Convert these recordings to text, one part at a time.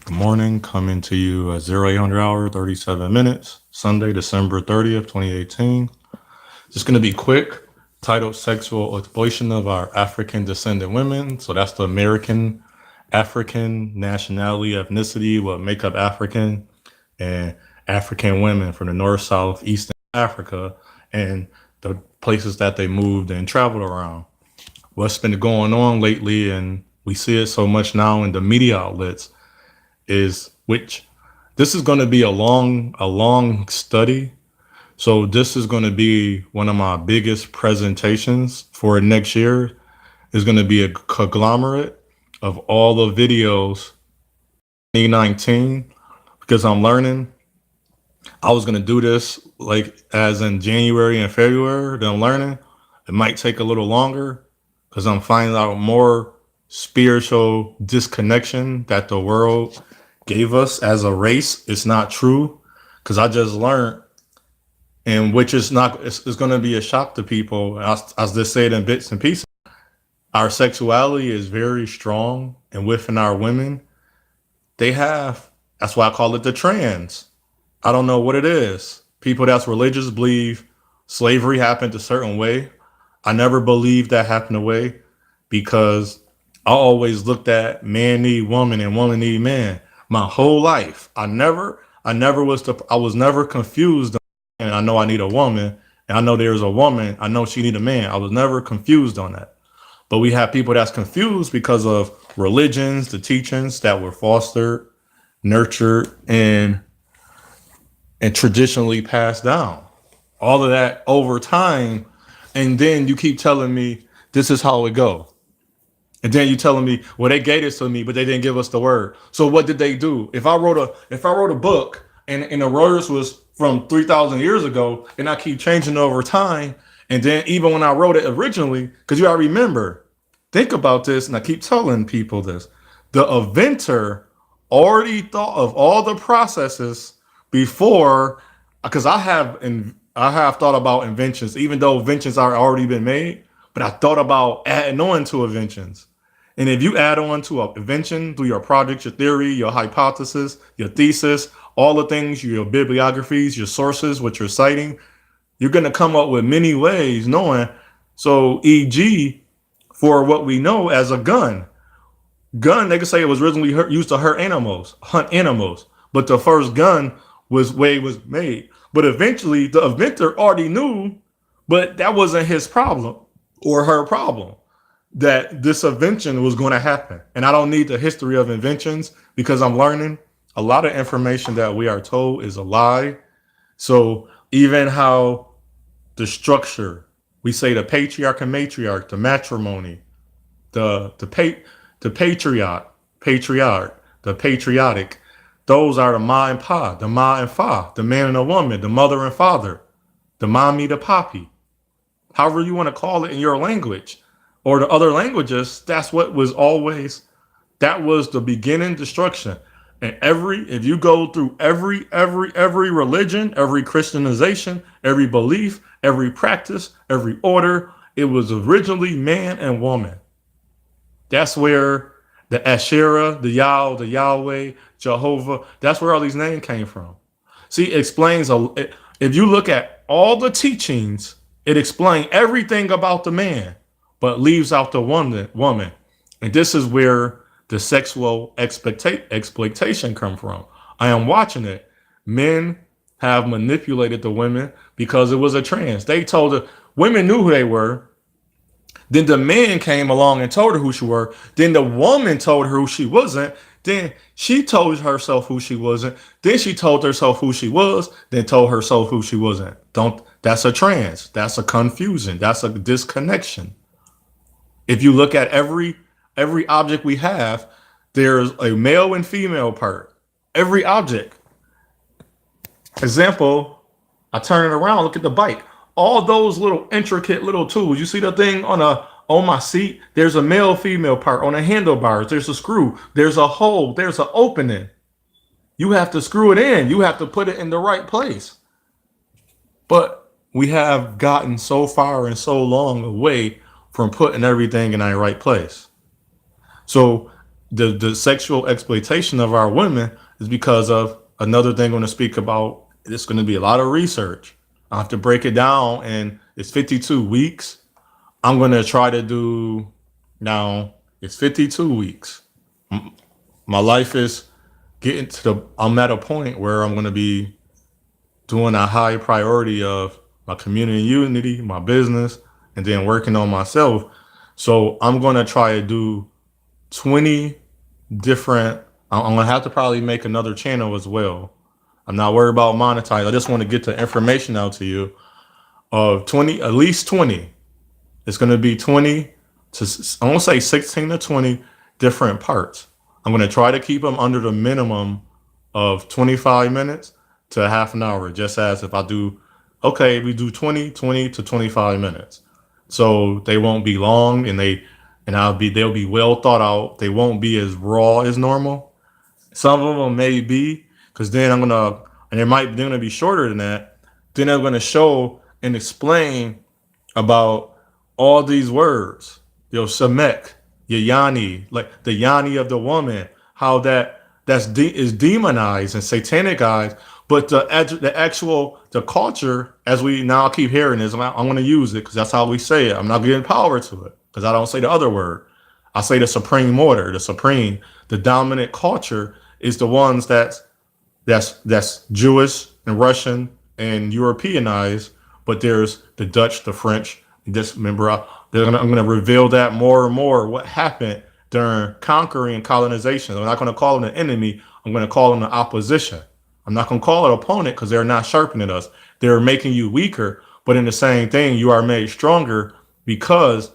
Good morning, coming to you at 0800 hour, 37 minutes, Sunday, December 30th, 2018. Just going to be quick, titled Sexual Exploitation of Our African Descendant Women. So that's the American African nationality, ethnicity, what make up African, and African women from the North, South, East Africa, and the places that they moved and traveled around. What's been going on lately, and we see it so much now in the media outlets, is which this is going to be a long study. So this is going to be one of my biggest presentations for next year. Is going to be a conglomerate of all the videos 2019, because I'm learning. I was going to do this like as in January and February. Then I'm learning. It might take a little longer because I'm finding out more spiritual disconnection that the world gave us as a race. It's not true, because I just learned, and which is not, it's going to be a shock to people. As they say it in bits and pieces, our sexuality is very strong, and within our women, they have, that's why I call it the trans. I don't know what it is. People that's religious believe slavery happened a certain way. I never believed that happened away, because I always looked at man need woman and woman need man my whole life. I was never confused. And I know I need a woman, and I know there's a woman. I know she need a man. I was never confused on that. But we have people that's confused because of religions, the teachings that were fostered, nurtured, and traditionally passed down. All of that over time, and then you keep telling me this is how it go. And then you telling me, well, they gave this to me, but they didn't give us the word. So what did they do? If I wrote a book, and the words was from 3,000 years ago, and I keep changing over time, and then even when I wrote it originally, because you gotta remember, think about this, and I keep telling people this: the inventor already thought of all the processes before, because I have thought about inventions, even though inventions are already been made, but I thought about adding on to inventions. And if you add on to an invention through your project, your theory, your hypothesis, your thesis, all the things, your bibliographies, your sources, what you're citing, you're going to come up with many ways knowing. So, e.g., for what we know as a gun, they could say it was originally used to hunt animals, but the first gun was made. But eventually, the inventor already knew, but that wasn't his problem or her problem, that this invention was going to happen. And I don't need the history of inventions, because I'm learning a lot of information that we are told is a lie. So even how the structure, we say the patriarch and matriarch, the matrimony, the patriarch, the patriotic, those are the ma and pa, the ma and fa, the man and the woman, the mother and father, the mommy, the poppy, however you want to call it in your language or the other languages. That's what was always, that was the beginning destruction. And if you go through every religion, every Christianization, every belief, every practice, every order, it was originally man and woman. That's where the Asherah, the Yah, the Yahweh, Jehovah, that's where all these names came from. See, it explains, if you look at all the teachings, it explains everything about the man, but leaves out the woman. And this is where the sexual exploitation come from. I am watching it. Men have manipulated the women because it was a trans. They told the women knew who they were. Then the man came along and told her who she were. Then the woman told her who she wasn't. Then she told herself who she wasn't. Then she told herself who she was. Then told herself who she wasn't. Don't. That's a trans. That's a confusion. That's a disconnection. If you look at every object we have, there's a male and female part. Every object. Example, I turn it around, look at the bike. All those little intricate little tools. You see the thing on my seat? There's a male female part. On the handlebars, there's a screw. There's a hole. There's an opening. You have to screw it in. You have to put it in the right place. But we have gotten so far and so long away from putting everything in the right place. So the sexual exploitation of our women is because of another thing I'm going to speak about. It's going to be a lot of research. I have to break it down, and it's 52 weeks. I'm going to try to do now. It's 52 weeks. My life is getting to the. I'm at a point where I'm going to be doing a high priority of my community unity, my business, and then working on myself. So I'm going to try to do 20 different. I'm gonna have to probably make another channel as well. I'm not worried about monetize. I just want to get the information out to you of 20, at least 20. It's gonna be 20 to I won't say 16 to 20 different parts. I'm gonna try to keep them under the minimum of 25 minutes to half an hour. Just as if I do, okay, we do 20 to 25 minutes. So they won't be long, and they'll be well thought out. They won't be as raw as normal. Some of them may be, because then and they're gonna be shorter than that. Then I'm gonna show and explain about all these words, Shemek, your Yani, like the Yani of the woman, how is demonized and satanicized, but the actual the culture, as we now keep hearing this, I'm going to use it because that's how we say it. I'm not giving power to it because I don't say the other word. I say the supreme order, the dominant culture is the ones that's Jewish and Russian and Europeanized, but there's the Dutch, the French. Just remember, I'm going to reveal that more and more. What happened during conquering and colonization? I'm not going to call them an enemy. I'm going to call them the opposition. I'm not going to call it opponent because they're not sharpening us. They're making you weaker, but in the same thing, you are made stronger because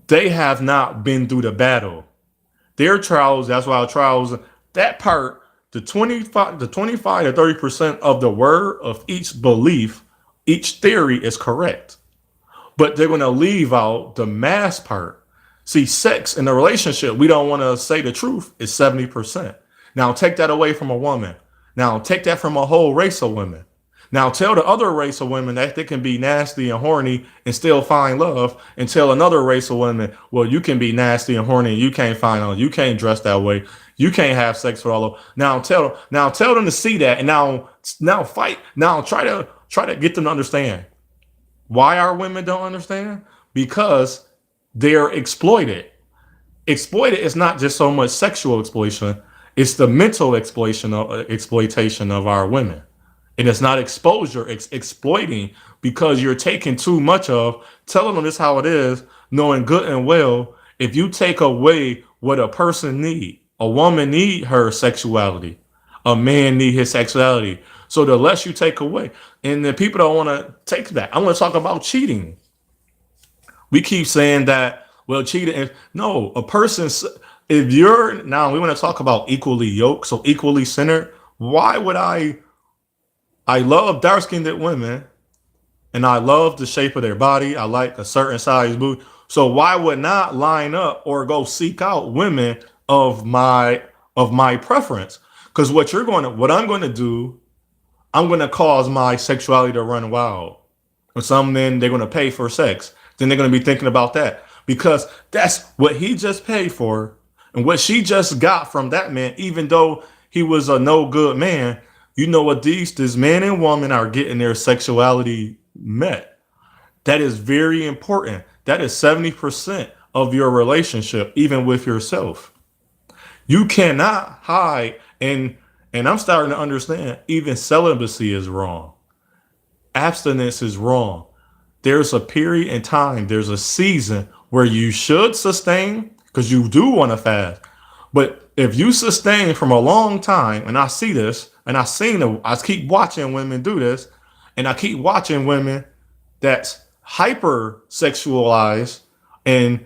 they have not been through the battle. Their trials, that's why our trials, that part, the 25 to 30% of the word of each belief, each theory is correct. But they're going to leave out the mass part. See, sex in a relationship, we don't want to say the truth, is 70%. Now take that away from a woman. Now take that from a whole race of women. Now tell the other race of women that they can be nasty and horny and still find love, and tell another race of women, well, you can be nasty and horny and you can't find love. You can't dress that way. You can't have sex with all of. Now tell them to see that, and now fight. Now try to get them to understand. Why our women don't understand? Because they're exploited. Exploited is not just so much sexual exploitation; it's the mental exploitation of our women. And it's not exposure; it's exploiting because you're taking too much of, telling them this how it is, knowing good and well. If you take away what a person need, a woman need her sexuality, a man need his sexuality. So the less you take away, and then people don't want to take that. I want to talk about cheating. We keep saying that, well, cheating. No, a person, if you're, now we want to talk about equally yoked, so equally centered. Why would I love dark skinned women and I love the shape of their body. I like a certain size booty. So why would not line up or go seek out women of my preference? Because what I'm going to do, I'm going to cause my sexuality to run wild. Or some men, they're going to pay for sex. Then they're going to be thinking about that because that's what he just paid for and what she just got from that man, even though he was a no good man. You know what this man and woman are getting their sexuality met. That is very important. That is 70% of your relationship, even with yourself. You cannot hide, and I'm starting to understand even celibacy is wrong. Abstinence is wrong. There's a period in time, there's a season where you should sustain because you do want to fast. But if you sustain from a long time, and I see this, and I keep watching women do this, and I keep watching women that's hyper sexualized, and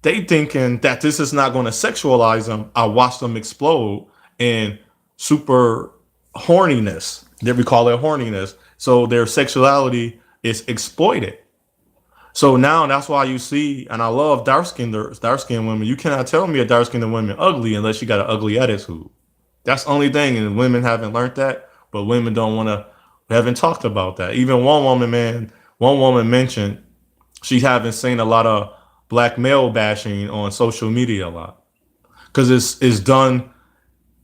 they thinking that this is not going to sexualize them. I watch them explode in super horniness. That we call it horniness. So their sexuality is exploited. So now that's why you see, and I love dark-skinned women. You cannot tell me a dark-skinned woman ugly unless you got an ugly attitude. That's the only thing, and women haven't learned that, but women don't want to, haven't talked about that. Even one woman mentioned she haven't seen a lot of black male bashing on social media a lot. because it's done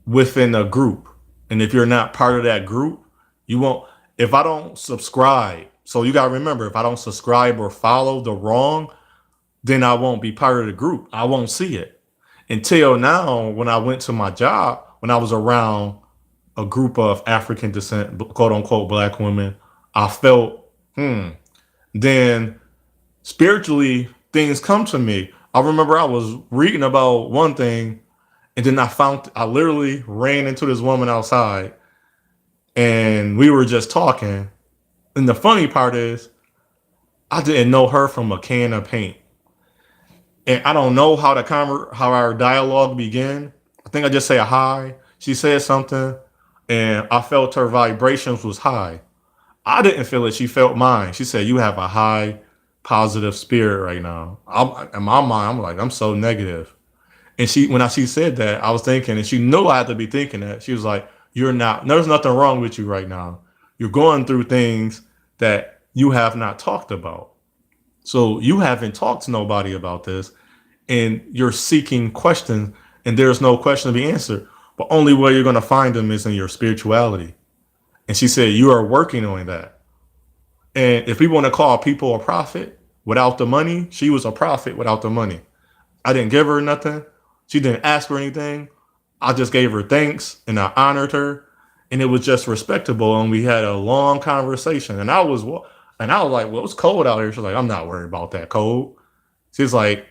within a group. And if you're not part of that group, you won't. If I don't subscribe, so you got to remember, if I don't subscribe or follow the wrong, then I won't be part of the group. I won't see it. Until now, when I went to my job, when I was around a group of African descent, quote unquote, black women, I felt, then spiritually, things come to me. I remember I was reading about one thing, and then I literally ran into this woman outside, and we were just talking. And the funny part is, I didn't know her from a can of paint. And I don't know how how our dialogue began. I think I just say a hi. She said something, and I felt her vibrations was high. I didn't feel it. She felt mine. She said, "You have a high, positive spirit right now." In my mind, I'm like, I'm so negative. And she said that, I was thinking, and she knew I had to be thinking that. She was like, "You're not. There's nothing wrong with you right now. You're going through things that you have not talked about. So you haven't talked to nobody about this, and you're seeking questions, and there's no question to be answered. But only way you're going to find them is in your spirituality." And she said, "You are working on that." And if we want to call people a prophet without the money, she was a prophet without the money. I didn't give her nothing. She didn't ask for anything. I just gave her thanks and I honored her, and it was just respectable. And we had a long conversation. And I was like, "Well, it's cold out here." She's like, "I'm not worried about that cold." She's like,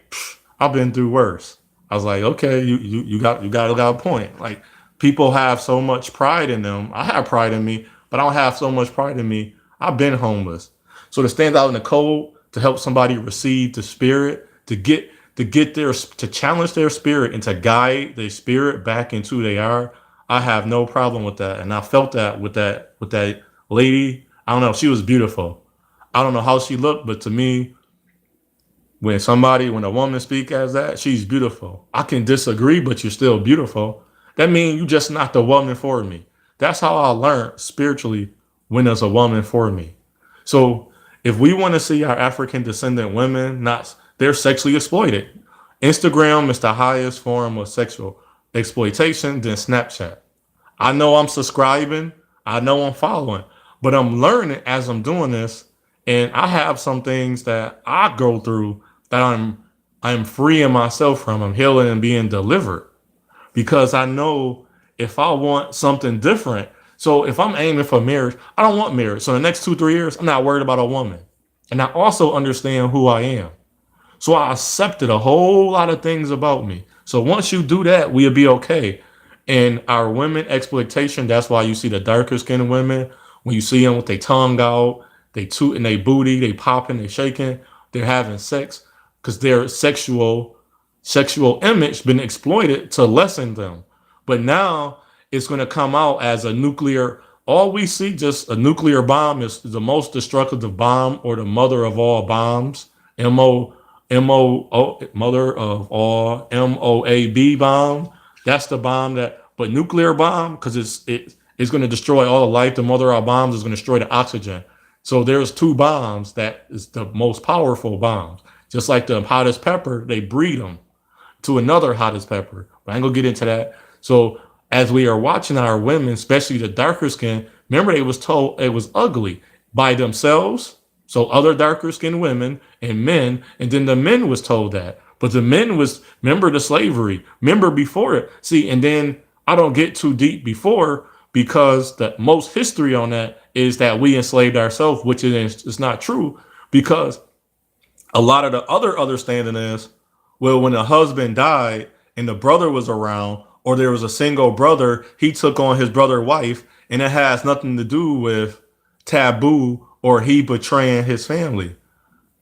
"I've been through worse." I was like, "Okay, you got a point." Like, people have so much pride in them. I have pride in me, but I don't have so much pride in me. I've been homeless. So to stand out in the cold, to help somebody receive the spirit, to challenge their spirit and to guide their spirit back into who they are, I have no problem with that. And I felt that with that lady. I don't know, she was beautiful. I don't know how she looked, but to me, when a woman speak as that, she's beautiful. I can disagree, but you're still beautiful. That means you just not the woman for me. That's how I learned spiritually, when there's a woman for me. So if we want to see our African descendant women not, they're sexually exploited. Instagram is the highest form of sexual exploitation than Snapchat. I know I'm subscribing, I know I'm following, but I'm learning as I'm doing this, and I have some things that I go through that I'm freeing myself from. I'm healing and being delivered, because I know if I want something different. So if I'm aiming for marriage, I don't want marriage. So the next 2, 3 years, I'm not worried about a woman. And I also understand who I am. So I accepted a whole lot of things about me. So once you do that, we'll be okay. And our women exploitation, that's why you see the darker skinned women, when you see them with their tongue out, they tooting their booty, they popping, they shaking, they're having sex, because their sexual image been exploited to lessen them. But now it's going to come out as a nuclear. All we see, just a nuclear bomb, is the most destructive bomb, or the mother of all bombs. Mother of all, MOAB bomb. That's the bomb that. But nuclear bomb, because it's going to destroy all the life. The mother of all bombs is going to destroy the oxygen. So there's two bombs that is the most powerful bombs. Just like the hottest pepper, they breed them to another hottest pepper. But I ain't gonna get into that. So as we are watching our women, especially the darker skin, remember they was told it was ugly by themselves. So other darker skinned women and men, and then the men was told that. But the men was, remember the slavery, remember before it. See, and then I don't get too deep before, because the most history on that is that we enslaved ourselves, which is not true, because a lot of the other understanding is, well, when the husband died and the brother was around, or there was a single brother, he took on his brother's wife, and it has nothing to do with taboo or he betraying his family,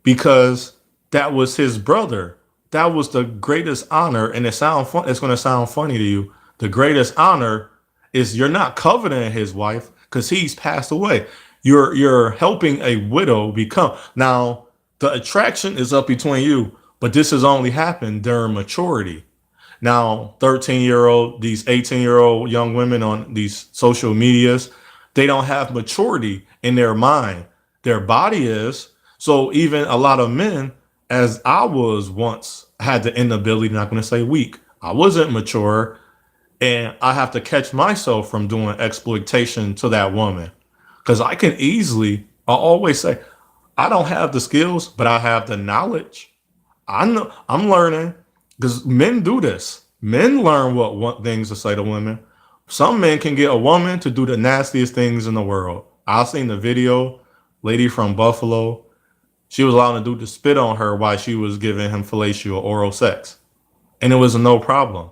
because that was his brother. That was the greatest honor, and it's going to sound funny to you. The greatest honor is you're not coveting his wife because he's passed away. You're helping a widow become. Now, the attraction is up between you, but this has only happened during maturity. Now, 13-year-old, these 18-year-old young women on these social medias, they don't have maturity in their mind. Their body is. So even a lot of men, as I was once, had the inability, not going to say weak, I wasn't mature, and I have to catch myself from doing exploitation to that woman. Because I always say, I don't have the skills, but I have the knowledge. I know I'm learning because men do this. Men learn what things to say to women. Some men can get a woman to do the nastiest things in the world. I seen the video, lady from Buffalo. She was allowing a dude to spit on her while she was giving him fellatio oral sex, and it was no problem.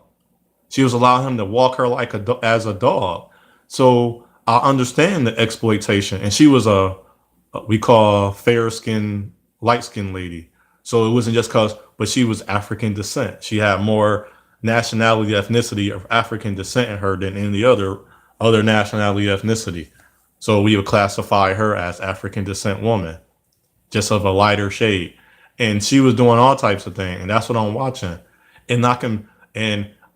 She was allowing him to walk her like as a dog. So I understand the exploitation, and she was we call fair skinned, light skinned lady. So it wasn't just cause, but she was African descent. She had more nationality, ethnicity of African descent in her than any other nationality, ethnicity. So we would classify her as African descent woman, just of a lighter shade. And she was doing all types of things, and that's what I'm watching. And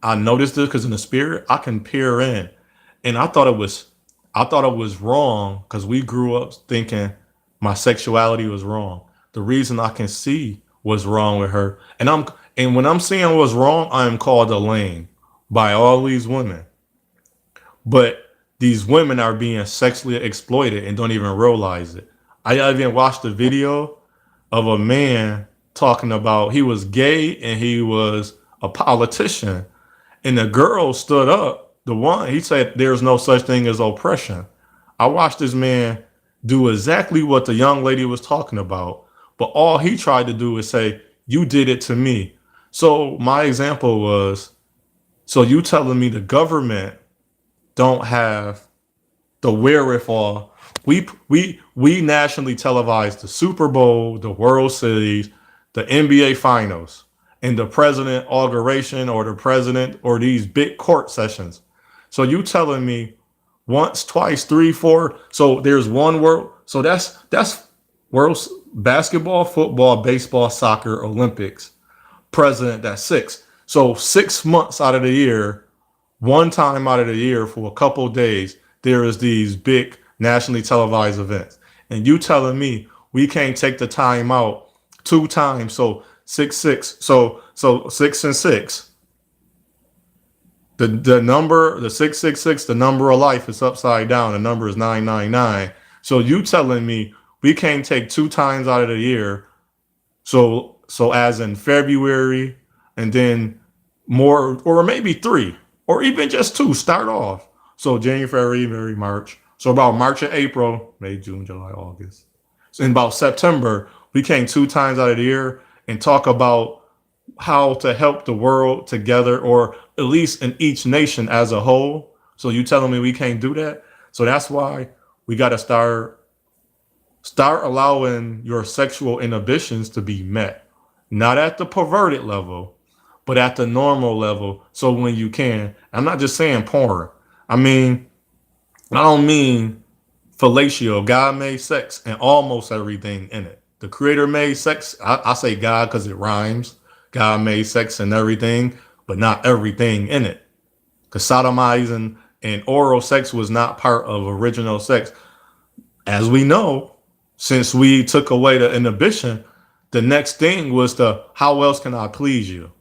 I noticed this because in the spirit, I can peer in, and I thought it was wrong because we grew up thinking my sexuality was wrong. The reason I can see what's wrong with her, and when I'm seeing what's wrong, I am called a lame by all these women. But these women are being sexually exploited and don't even realize it. I even watched a video of a man talking about he was gay and he was a politician, and the girl stood up. The one, he said there's no such thing as oppression. I watched this man do exactly what the young lady was talking about, but all he tried to do is say, "You did it to me." So my example was, so you telling me the government don't have the wherewithal. We nationally televised the Super Bowl, the World Series, the NBA Finals, and the president inauguration or the president or these big court sessions. So you telling me once, twice, three, four. So there's one world. So that's world basketball, football, baseball, soccer, Olympics. President, that's six. So 6 months out of the year, one time out of the year for a couple of days, there is these big nationally televised events. And you telling me we can't take the time out two times. So six. So 6 and 6. The number, the 666, the number of life is upside down. The number is 999. So you telling me we can't take two times out of the year. So as in February, and then more, or maybe three, or even just two. Start off. So January, February, March. So about March and April, May, June, July, August. So in about September, we came two times out of the year and talk about how to help the world together, or at least in each nation as a whole. So you telling me we can't do that? So that's why we got to start allowing your sexual inhibitions to be met, not at the perverted level, but at the normal level. So when you can, I'm not just saying porn. I mean, I don't mean fellatio. God made sex and almost everything in it. The creator made sex. I say God because it rhymes. God made sex and everything, but not everything in it. Because sodomizing and oral sex was not part of original sex. As we know, since we took away the inhibition, the next thing was how else can I please you?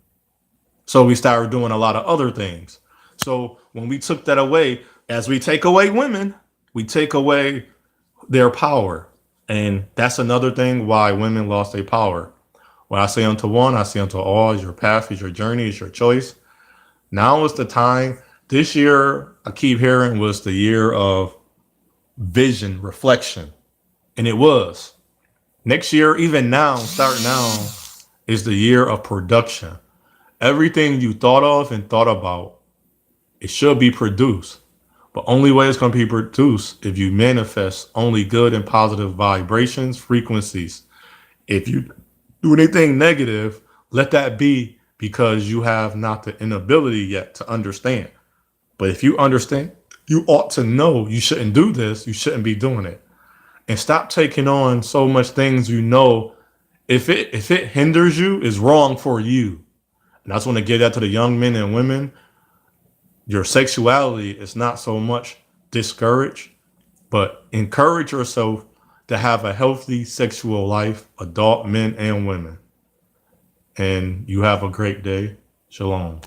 So we started doing a lot of other things. So when we took that away, as we take away women, we take away their power. And that's another thing why women lost their power. When I say unto one, I say unto all, is your path, is your journey, is your choice. Now is the time. This year, I keep hearing, was the year of vision, reflection. And it was. Next year, even now, start now, is the year of production. Everything you thought of and thought about, it should be produced. But only way it's going to be produced if you manifest only good and positive vibrations, frequencies. If you do anything negative, let that be, because you have not the inability yet to understand. But if you understand, you ought to know you shouldn't do this. You shouldn't be doing it. And stop taking on so much things you know. If it hinders you, it's wrong for you. And I just want to give that to the young men and women. Your sexuality is not so much discouraged, but encourage yourself to have a healthy sexual life, adult men and women. And you have a great day. Shalom.